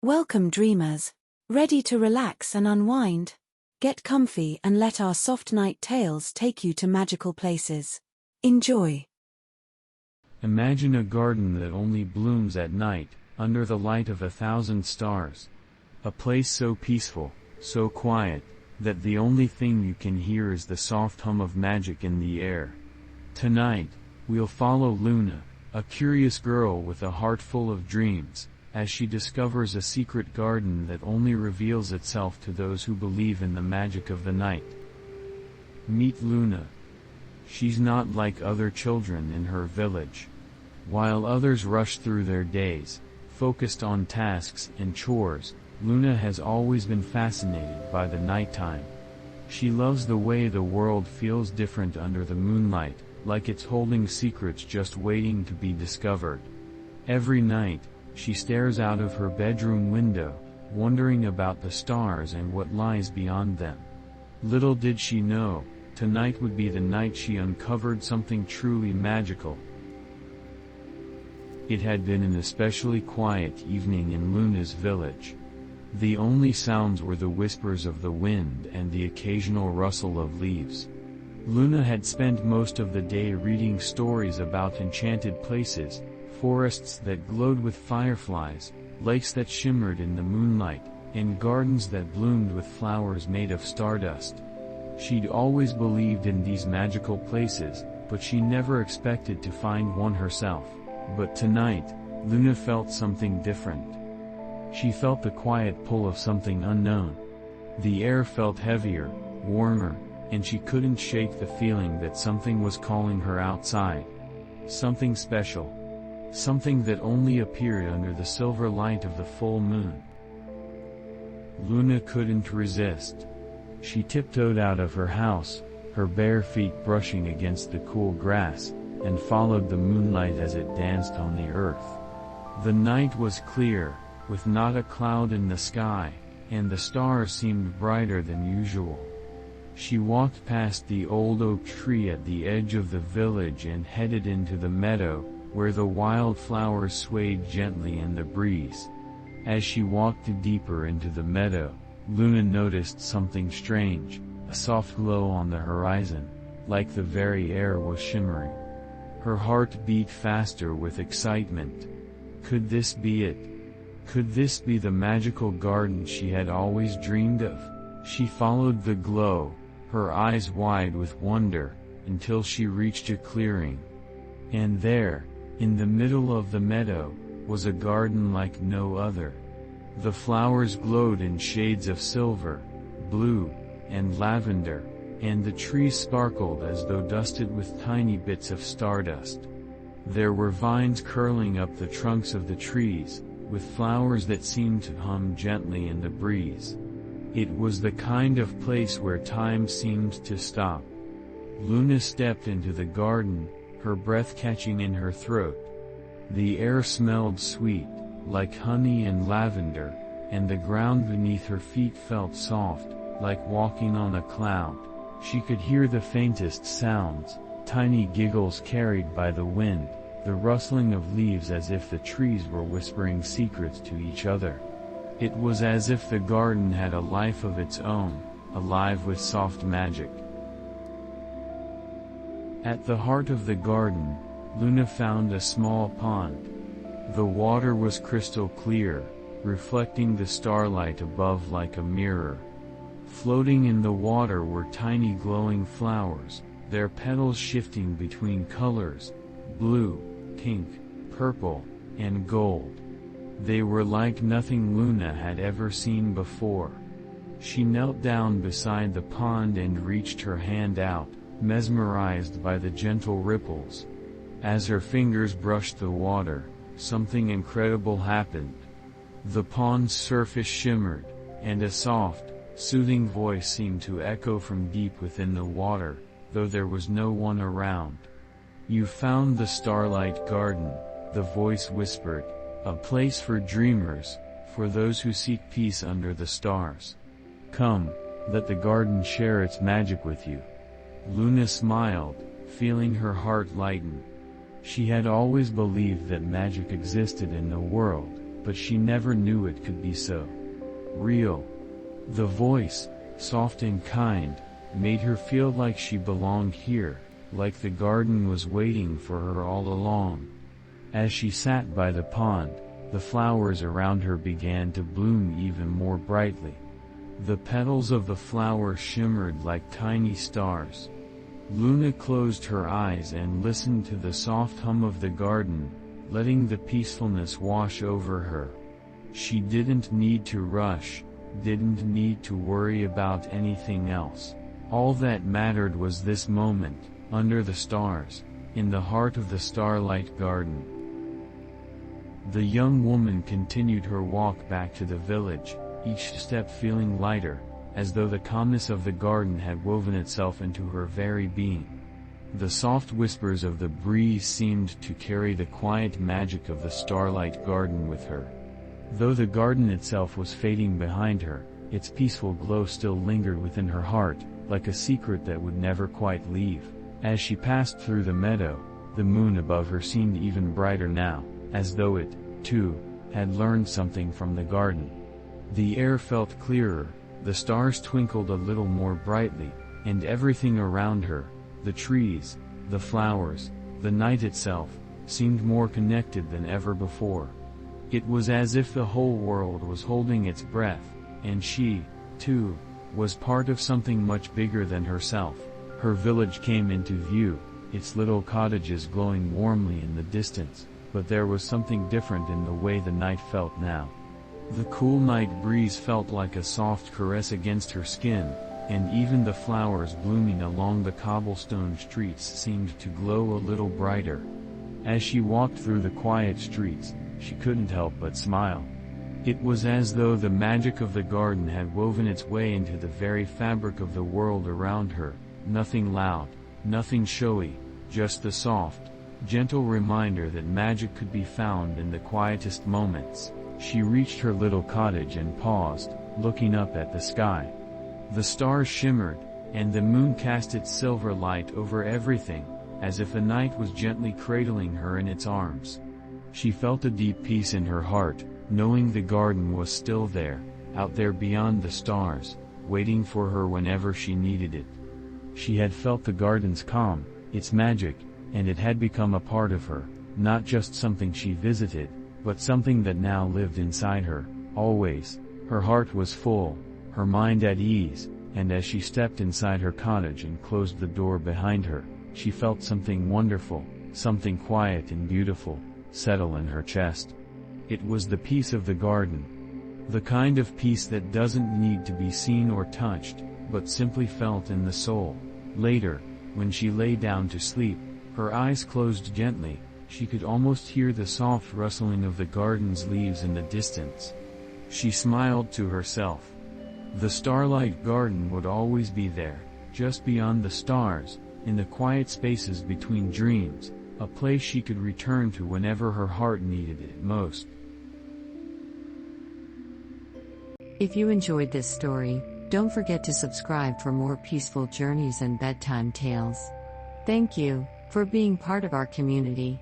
Welcome dreamers. Ready to relax and unwind? Get comfy and let our soft night tales take you to magical places. Enjoy. Imagine a garden that only blooms at night, under the light of 1,000 stars. A place so peaceful, so quiet, that the only thing you can hear is the soft hum of magic in the air. Tonight, we'll follow Luna, a curious girl with a heart full of dreams, as she discovers a secret garden that only reveals itself to those who believe in the magic of the night. Meet Luna. She's not like other children in her village. While others rush through their days, focused on tasks and chores, Luna has always been fascinated by the nighttime. She loves the way the world feels different under the moonlight, like it's holding secrets just waiting to be discovered. Every night, she stares out of her bedroom window, wondering about the stars and what lies beyond them. Little did she know, tonight would be the night she uncovered something truly magical. It had been an especially quiet evening in Luna's village. The only sounds were the whispers of the wind and the occasional rustle of leaves. Luna had spent most of the day reading stories about enchanted places, forests that glowed with fireflies, lakes that shimmered in the moonlight, and gardens that bloomed with flowers made of stardust. She'd always believed in these magical places, but she never expected to find one herself. But tonight, Luna felt something different. She felt the quiet pull of something unknown. The air felt heavier, warmer, and she couldn't shake the feeling that something was calling her outside. Something special. Something that only appeared under the silver light of the full moon. Luna couldn't resist. She tiptoed out of her house, her bare feet brushing against the cool grass, and followed the moonlight as it danced on the earth. The night was clear, with not a cloud in the sky, and the stars seemed brighter than usual. She walked past the old oak tree at the edge of the village and headed into the meadow, where the wildflowers swayed gently in the breeze. As she walked deeper into the meadow, Luna noticed something strange, a soft glow on the horizon, like the very air was shimmering. Her heart beat faster with excitement. Could this be it? Could this be the magical garden she had always dreamed of? She followed the glow, her eyes wide with wonder, until she reached a clearing. And there, in the middle of the meadow, was a garden like no other. The flowers glowed in shades of silver, blue, and lavender, and the trees sparkled as though dusted with tiny bits of stardust. There were vines curling up the trunks of the trees, with flowers that seemed to hum gently in the breeze. It was the kind of place where time seemed to stop. Luna stepped into the garden, her breath catching in her throat. The air smelled sweet, like honey and lavender, and the ground beneath her feet felt soft, like walking on a cloud. She could hear the faintest sounds, tiny giggles carried by the wind, the rustling of leaves as if the trees were whispering secrets to each other. It was as if the garden had a life of its own, alive with soft magic. At the heart of the garden, Luna found a small pond. The water was crystal clear, reflecting the starlight above like a mirror. Floating in the water were tiny glowing flowers, their petals shifting between colors, blue, pink, purple, and gold. They were like nothing Luna had ever seen before. She knelt down beside the pond and reached her hand out, mesmerized by the gentle ripples. As her fingers brushed the water, something incredible happened. The pond's surface shimmered, and a soft, soothing voice seemed to echo from deep within the water, though there was no one around. "You found the Starlight Garden," the voice whispered, "a place for dreamers, for those who seek peace under the stars. Come, let the garden share its magic with you." Luna smiled, feeling her heart lighten. She had always believed that magic existed in the world, but she never knew it could be so real. The voice, soft and kind, made her feel like she belonged here, like the garden was waiting for her all along. As she sat by the pond, the flowers around her began to bloom even more brightly. The petals of the flower shimmered like tiny stars. Luna closed her eyes and listened to the soft hum of the garden, letting the peacefulness wash over her. She didn't need to rush, didn't need to worry about anything else. All that mattered was this moment, under the stars, in the heart of the starlight garden. The young woman continued her walk back to the village, each step feeling lighter, as though the calmness of the garden had woven itself into her very being. The soft whispers of the breeze seemed to carry the quiet magic of the starlight garden with her. Though the garden itself was fading behind her, its peaceful glow still lingered within her heart, like a secret that would never quite leave. As she passed through the meadow, the moon above her seemed even brighter now, as though it, too, had learned something from the garden. The air felt clearer, the stars twinkled a little more brightly, and everything around her, the trees, the flowers, the night itself, seemed more connected than ever before. It was as if the whole world was holding its breath, and she, too, was part of something much bigger than herself. Her village came into view, its little cottages glowing warmly in the distance, but there was something different in the way the night felt now. The cool night breeze felt like a soft caress against her skin, and even the flowers blooming along the cobblestone streets seemed to glow a little brighter. As she walked through the quiet streets, she couldn't help but smile. It was as though the magic of the garden had woven its way into the very fabric of the world around her, nothing loud, nothing showy, just the soft, gentle reminder that magic could be found in the quietest moments. She reached her little cottage and paused, looking up at the sky. The stars shimmered, and the moon cast its silver light over everything, as if the night was gently cradling her in its arms. She felt a deep peace in her heart, knowing the garden was still there, out there beyond the stars, waiting for her whenever she needed it. She had felt the garden's calm, its magic, and it had become a part of her, not just something she visited, but something that now lived inside her, always. Her heart was full, her mind at ease, and as she stepped inside her cottage and closed the door behind her, she felt something wonderful, something quiet and beautiful, settle in her chest. It was the peace of the garden. The kind of peace that doesn't need to be seen or touched, but simply felt in the soul. Later, when she lay down to sleep, her eyes closed gently, she could almost hear the soft rustling of the garden's leaves in the distance. She smiled to herself. The starlight garden would always be there, just beyond the stars, in the quiet spaces between dreams, a place she could return to whenever her heart needed it most. If you enjoyed this story, don't forget to subscribe for more peaceful journeys and bedtime tales. Thank you for being part of our community.